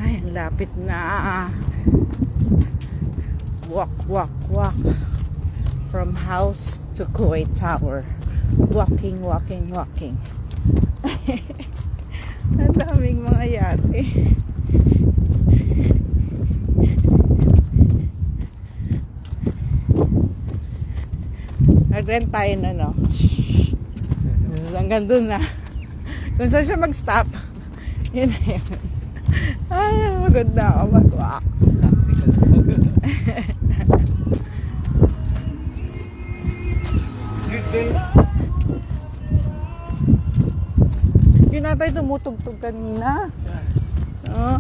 Ay, ang lapit na. Walk, walk, walk. From house to Kuwait Tower. Walking, walking, walking. Ang daming mga yate. Nag-rent tayo na, no? Hanggang dun na. Kung saan siya mag-stop, yun na yun. Ay, maganda ako mag-walk. Yun na tayo tumutugtog kanina. Oh.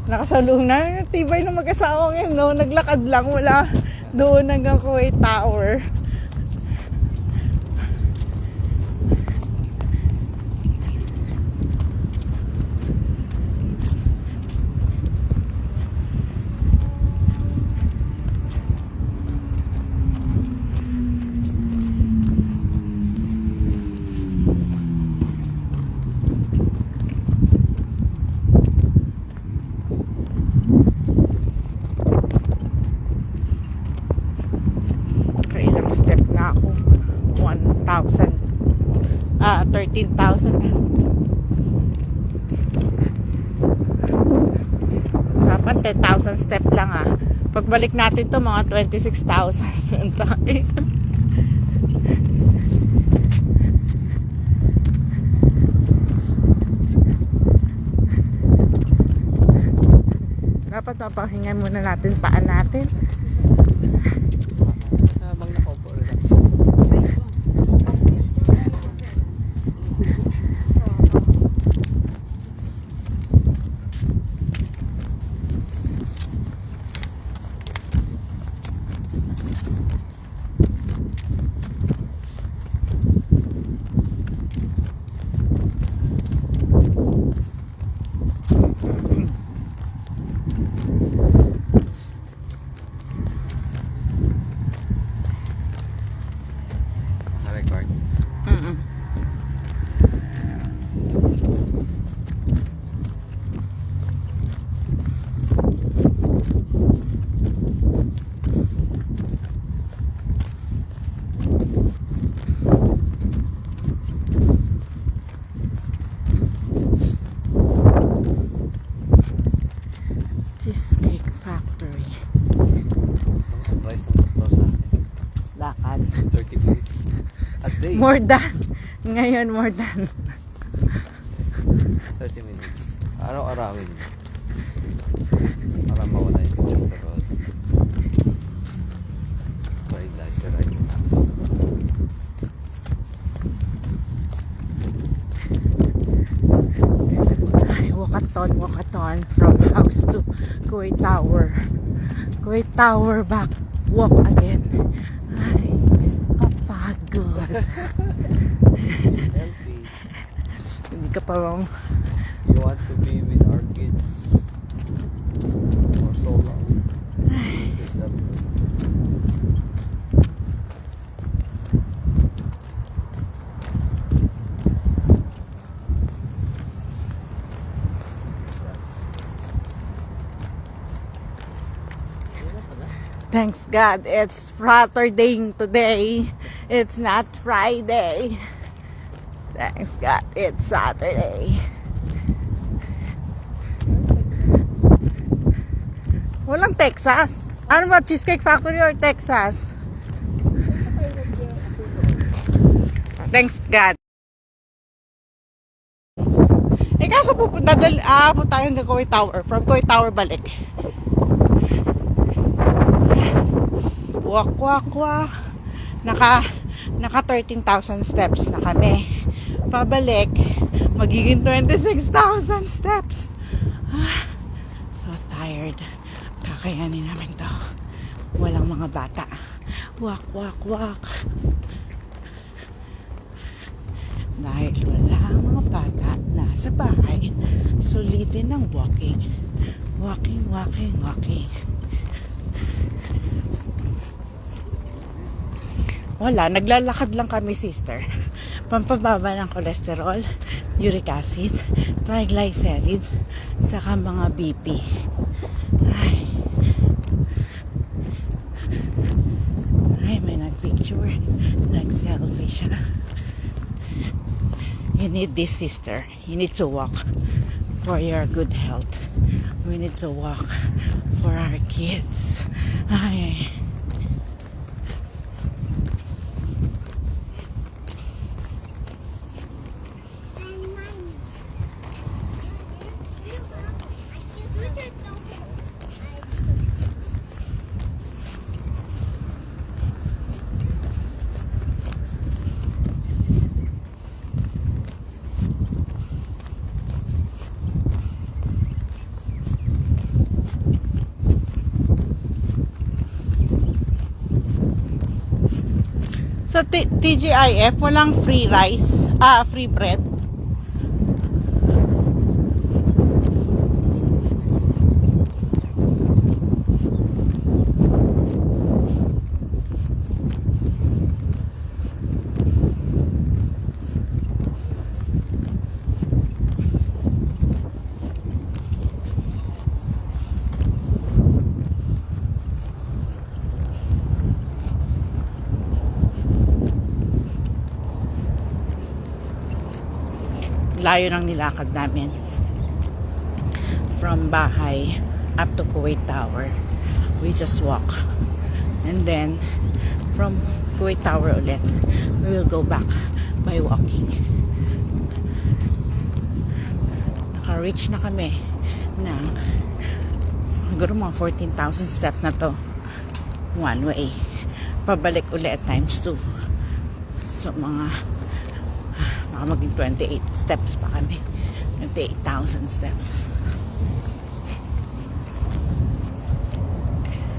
Nakasalung na. Tibay ng mag-asawang yun, no? Naglakad lang, wala doon hanggang Kuwait Tower. Step na ako 13,000 na. Dapat 10,000 step lang pagbalik natin to mga 26,000 dapat mapahingan muna natin paan natin. Cheesecake Factory. Price ng doktor sa akin. Lakad. 30 minutes a day. More than. Ngayon, more than. 30 minutes. Araw-arawin. Para mawala yung cholesterol. Triglyceride. Walkathon from house to Kuwait Tower. Kuwait Tower back. Walk again. Ay, kapagod. Hindi ka pa wrong. You want to be with our kids for so long. Yourself good. Thanks God, it's Saturday today. It's not Friday. Thanks God, it's Saturday. Walang Texas. Ano ba, Cheesecake Factory or Texas? Thanks God. Kaso pupunta tayo ng Kuwait Tower. From Kuwait Tower balik. Walk, walk, walk. Naka 13,000 steps na kami. Pabalik, magiging 26,000 steps. So tired. Kakayanin namin to. Walang mga bata. Walk, walk, walk. Dahil wala mga bata nasa bahay, sulitin ng walking. Walking, walking, walking. Wala, naglalakad lang kami, sister. pampababa ng cholesterol, uric acid, triglycerides, saka mga BP. Ay, may nagpicture. Nag-selfie siya. You need this, sister. You need to walk for your good health. We need to walk for our kids. Ay. So, TGIF, walang free rice, free bread. Layo ng nilakad namin from bahay up to Kuwait Tower. We just walk, and then from Kuwait Tower ulit we will go back by walking. Naka-reach na kami ng siguro mga 14,000 steps na to one way. Pabalik ulit times 2, so mga maging 28 steps pa kami. 28,000 steps.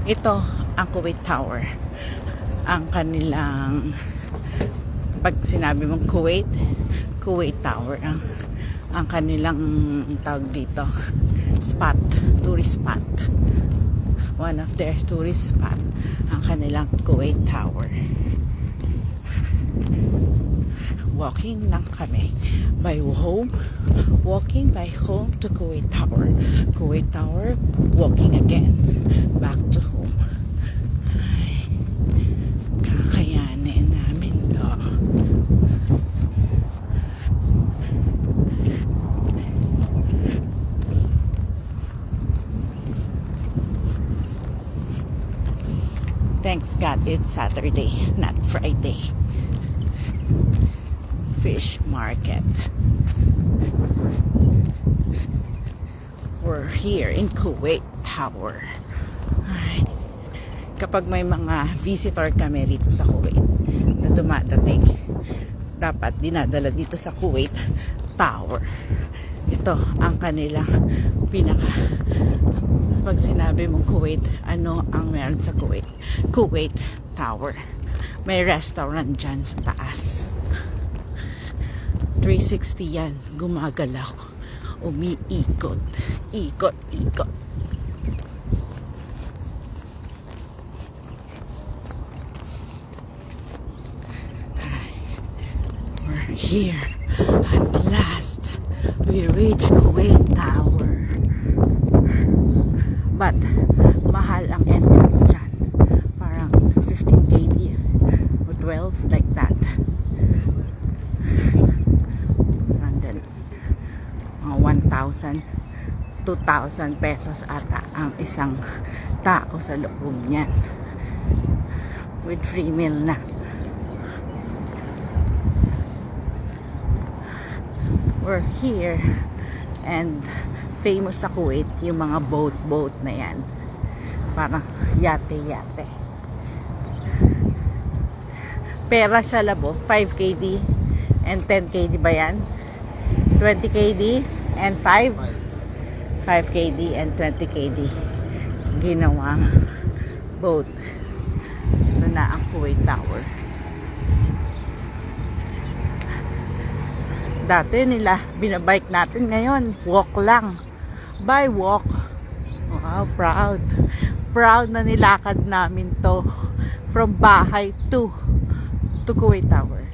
Ito ang Kuwait Tower. Ang kanilang, pag sinabi mong Kuwait Tower ang kanilang tawag dito, spot, tourist spot. One of their tourist spot ang kanilang Kuwait Tower. Walking lang kami walking by home to Kuwait Tower. Kuwait Tower, walking again back to home. Ay, kakayanin namin to. Thanks God it's Saturday, not Friday. Fish market. We're here in Kuwait Tower. Ay, kapag may mga visitor kami rito sa Kuwait na dumadating, dapat dinadala dito sa Kuwait Tower. Ito ang kanilang pinaka, pag sinabi mong Kuwait, ano ang meron sa Kuwait? Kuwait Tower. May restaurant dyan sa taas. 360 yan, gumagalaw, umiikot, ikot. We're here at last. We reached Kuwait Tower, but mahal ang entrance dyan, parang 15 KD or 12 like that. Mga 1,000 2,000 pesos ata ang isang tao sa loob niyan, with free meal na. We're here, and famous sa Kuwait yung mga boat na yan, parang yate. Pera siya labo, 5 KD and 10 KD ba yan? 20 KD and 5 KD and 20 KD ginawang boat. Ito na ang Kuwait Tower. Dati nila binabike natin, ngayon walk lang, by walk. Wow, proud na nilakad namin to from bahay to Kuwait Tower.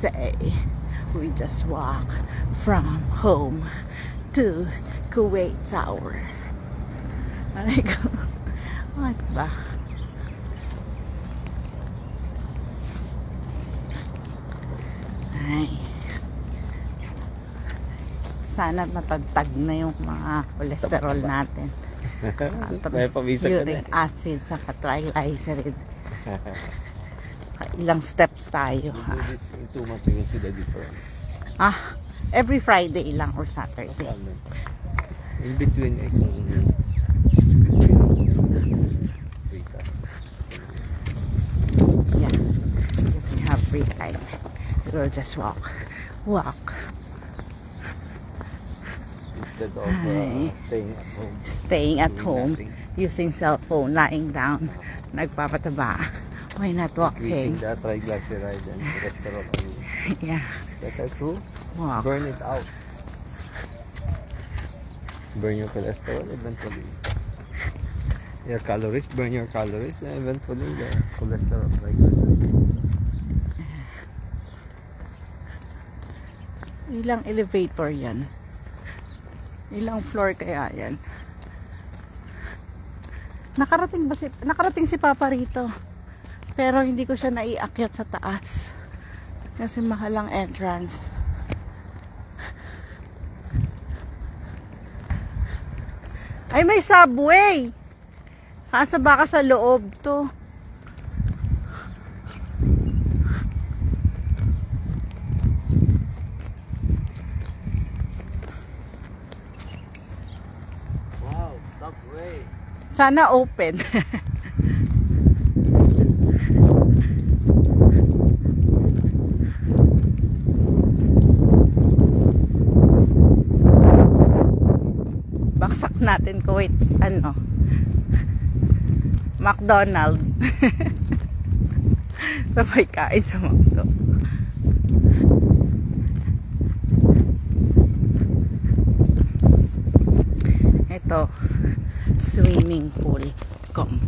say we just walk from home to Kuwait Tower. Aray ko. What ba? Ay. Sana matatag na yung mga cholesterol natin. May pabisa ka Uric na. acid sa triglyceride. Ilang steps tayo. You do this in 2 months, you will see the difference. Every Friday lang or Saturday. In between, Yeah. If we have free time, we'll just walk. instead of Ay. staying at home. Staying at home, Doing nothing. using cell phone, lying down, nagpapataba. Why not walking? Increasing the triglyceride and cholesterol. Yeah, Better to walk. burn it out. Burn your cholesterol eventually. Your calories, burn your calories, and eventually the cholesterol, triglyceride. Ilang elevator yan? Ilang floor kaya yan? Nakarating si Papa rito. Pero hindi ko siya naiakyat sa taas. Kasi mahal ang entrance. Ay, may subway! Kaso baka sa loob to. Wow, subway. Sana open. Baksak natin Kuwait. McDonald. Sabay kain sa McDo. Ito, swimming pool. Come.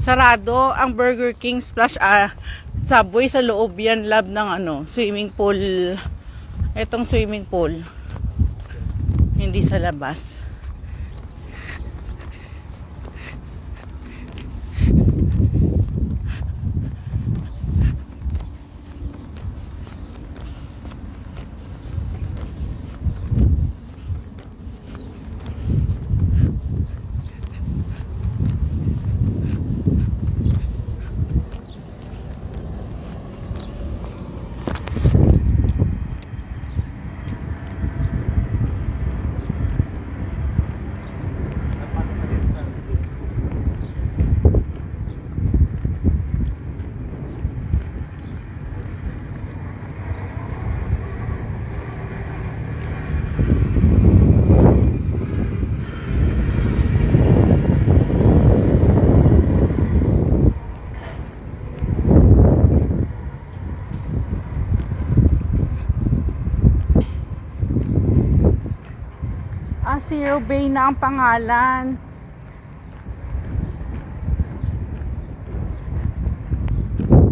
Sarado ang Burger King slash Subway sa loob yan, lab ng swimming pool. Itong swimming pool. Hindi sa labas. Zero Bay na ang pangalan.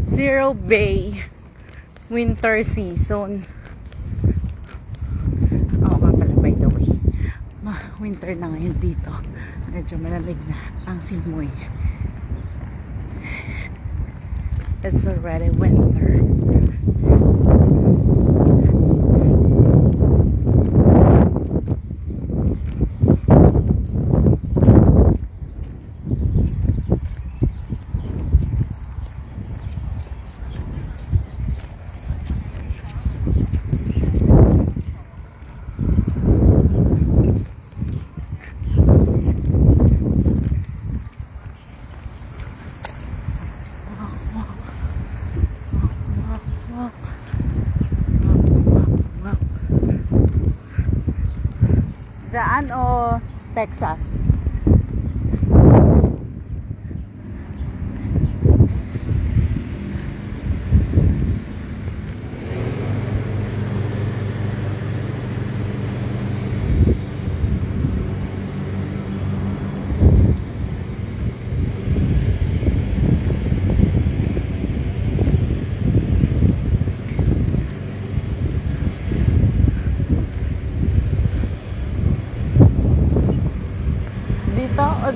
Zero Bay winter season. Oo nga pala, by the way, winter na ngayon dito. Medyo malalig na ang simoy. It's already winter. Daan o Texas?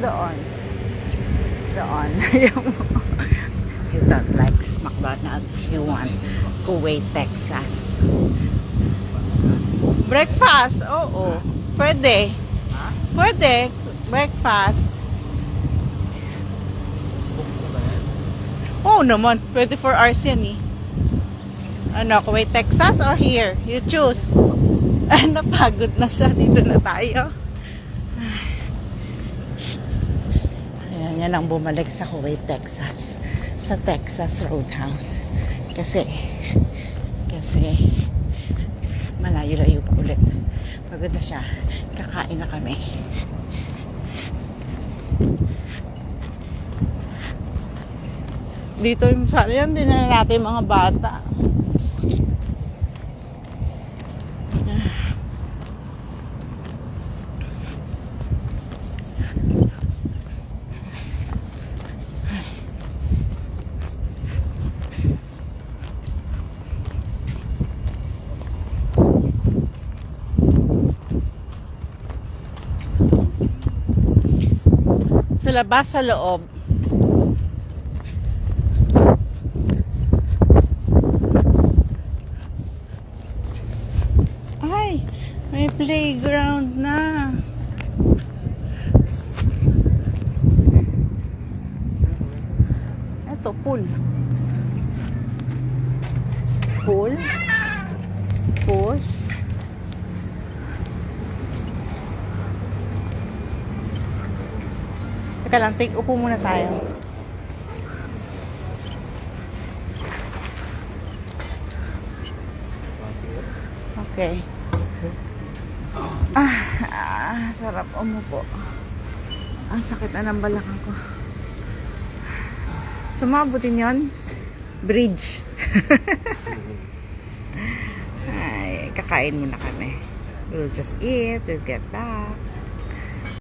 Doon. Doon. You don't like McDonald's. You want Kuwait, Texas. Breakfast. Oo. Pwede. Pwede. Breakfast. Oo naman. 24 hours yan eh. Ano, Kuwait, Texas or here? You choose. Napagod na siya. Dito na tayo. Ayan, yan ang bumalik sa Kuwait, Texas. Sa Texas Roadhouse. Kasi malayo-layo pa ulit. Pagod na siya. Kakain na kami. Dito yung sana yan, din na natin mga bata. Sa labas, sa loob. Ay, may playground na. Ito, pool. Pool. Push. Teka lang, upo muna tayo. Okay. Sarap umupo. Ang sakit na ng balakang ko. Sumabutin yon? Bridge. Ay, kakain muna kami. We'll just eat, we'll get back.